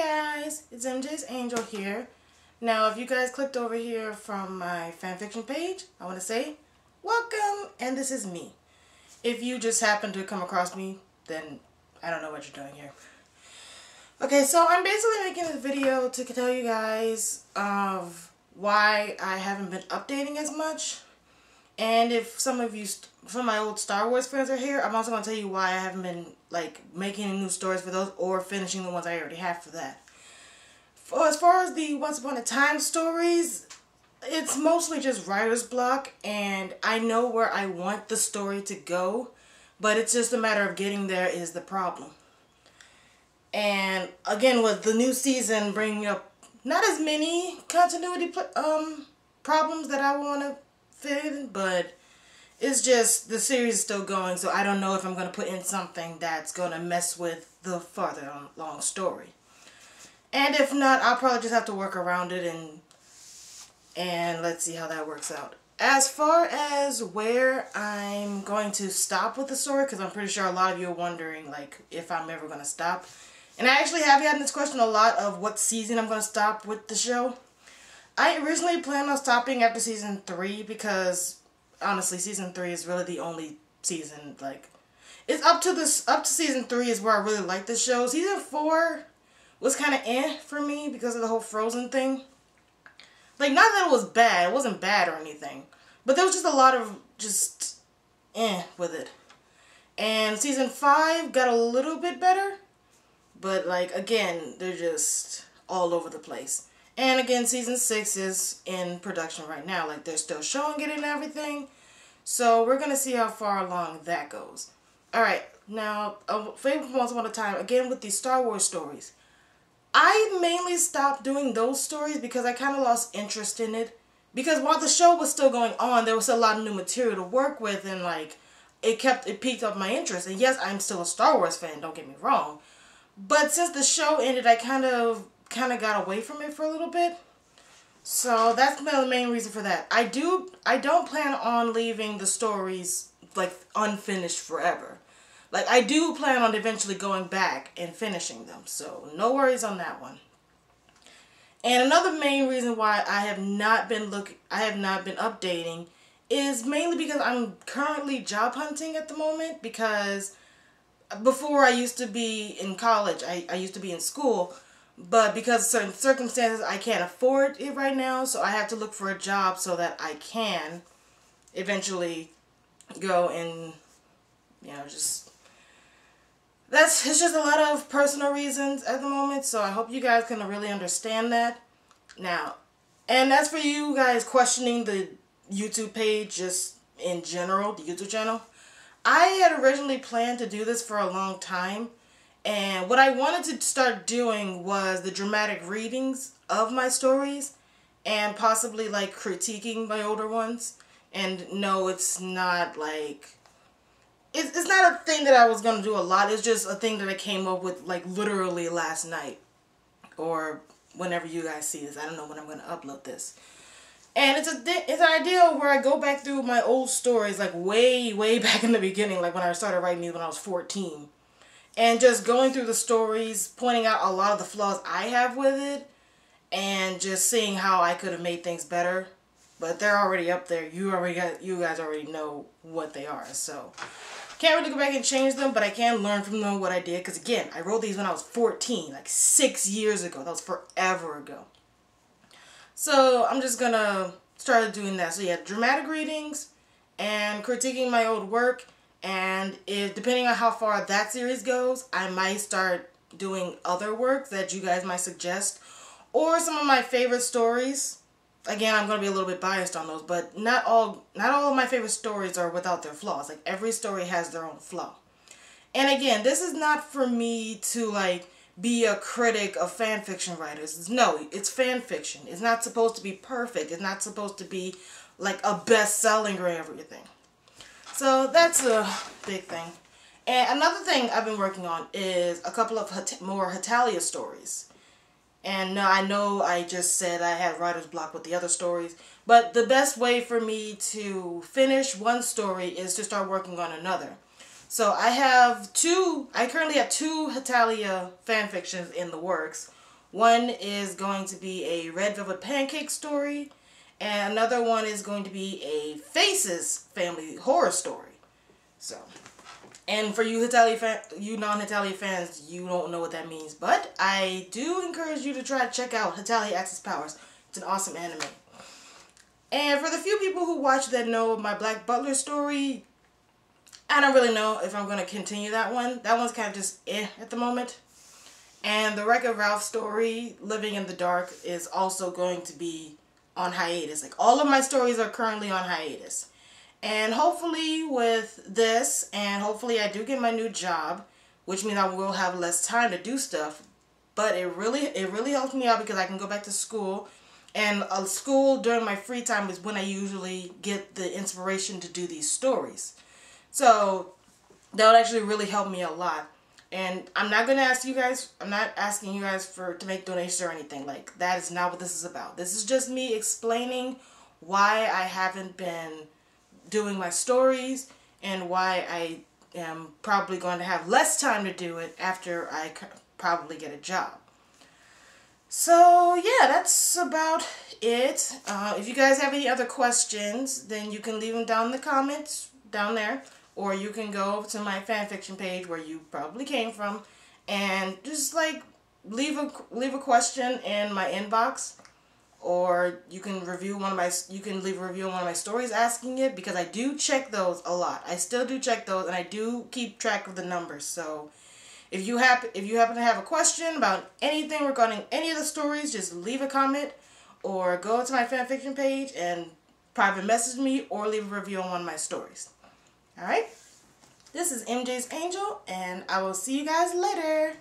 guys, it's MJ's Angel here. Now, if you guys clicked over here from my fanfiction page, I want to say welcome, and this is me. If you just happen to come across me, then I don't know what you're doing here. Okay, so I'm basically making this video to tell you guys of why I haven't been updating as much. And if some of my old Star Wars fans are here, I'm also going to tell you why I haven't been, making any new stories for those or finishing the ones I already have for that. As far as the Once Upon a Time stories, it's mostly just writer's block, and I know where I want the story to go, but it's just a matter of getting there is the problem. And again, with the new season bringing up not as many continuity problems that I want to fit in, but it's just the series is still going, so I don't know if I'm going to put in something that's going to mess with the farther along story. And if not, I'll probably just have to work around it and let's see how that works out. As far as where I'm going to stop with the story, because I'm pretty sure a lot of you are wondering if I'm ever going to stop. And I actually have gotten this question a lot of what season I'm going to stop with the show. I originally planned on stopping after season 3 because honestly season 3 is really the only season, it's up to season 3 is where I really like the show. Season 4 was kind of for me because of the whole Frozen thing. Not that it was bad, it wasn't bad or anything, but there was just a lot of just with it. And season 5 got a little bit better, but again, they're just all over the place. And again, season 6 is in production right now. They're still showing it and everything. So we're going to see how far along that goes. Alright, now, favorite Once Upon a Time, again with these Star Wars stories. I mainly stopped doing those stories because I kind of lost interest in it. Because while the show was still going on, there was a lot of new material to work with, and it piqued up my interest. And yes, I'm still a Star Wars fan, don't get me wrong. But since the show ended, I kind of got away from it for a little bit. So that's the main reason for that. I don't plan on leaving the stories unfinished forever. I do plan on eventually going back and finishing them. So no worries on that one. And another main reason why I have not been updating is mainly because I'm currently job hunting at the moment, because before I used to be in college, I used to be in school, but because of certain circumstances, I can't afford it right now, so I have to look for a job so that I can eventually go and, it's just a lot of personal reasons at the moment, so I hope you guys can really understand that. Now, and as for you guys questioning the YouTube page just in general, the YouTube channel, I had originally planned to do this for a long time, and what I wanted to start doing was the dramatic readings of my stories and possibly critiquing my older ones. And no, it's not it's not a thing that I was going to do a lot. It's just a thing that I came up with literally last night or whenever you guys see this. I don't know when I'm going to upload this. And it's an idea where I go back through my old stories, way back in the beginning, when I started writing these when I was 14. And just going through the stories, pointing out a lot of the flaws I have with it, and just seeing how I could have made things better. But they're already up there. You guys already know what they are. So, can't really go back and change them, but I can learn from them what I did. Because again, I wrote these when I was 14, 6 years ago. That was forever ago. So I'm just gonna start doing that. So yeah, dramatic readings and critiquing my old work, and depending on how far that series goes, I might start doing other work that you guys might suggest, or some of my favorite stories. Again, I'm gonna be a little bit biased on those, but not all of my favorite stories are without their flaws. Every story has their own flaw. And again, this is not for me to be a critic of fan fiction writers. No, it's fan fiction. It's not supposed to be perfect. It's not supposed to be a best-selling or everything. So that's a big thing. And another thing I've been working on is a couple of more Hetalia stories. And I know I just said I had writer's block with the other stories, but the best way for me to finish one story is to start working on another. So I currently have two Hetalia fanfictions in the works. One is going to be a Red Velvet Pancake story, and another one is going to be a Faces family horror story. So, and for you non-Hetalia fans, you don't know what that means, but I do encourage you to try to check out Hetalia Axis Powers. It's an awesome anime. And for the few people who watch that know my Black Butler story, I don't really know if I'm going to continue that one. That one's kind of just at the moment. And the Wreck-It Ralph story, Living in the Dark, is also going to be on hiatus. Like, all of my stories are currently on hiatus. And hopefully with this, and hopefully I do get my new job, which means I will have less time to do stuff. But it really helps me out because I can go back to school. And school during my free time is when I usually get the inspiration to do these stories. So that would actually really help me a lot. And I'm not going to ask you guys, I'm not asking you guys to make donations or anything. Like, that is not what this is about. This is just me explaining why I haven't been doing my stories and why I am probably going to have less time to do it after I probably get a job. So yeah, that's about it. If you guys have any other questions, then you can leave them down in the comments down there. Or you can go to my fanfiction page where you probably came from and just like leave a question in my inbox, or you can leave a review on one of my stories asking it, because I do check those a lot. I still do check those, and I do keep track of the numbers. So if you happen to have a question about anything regarding any of the stories, just leave a comment or go to my fanfiction page and private message me or leave a review on one of my stories. Alright, this is MJ's Angel, and I will see you guys later.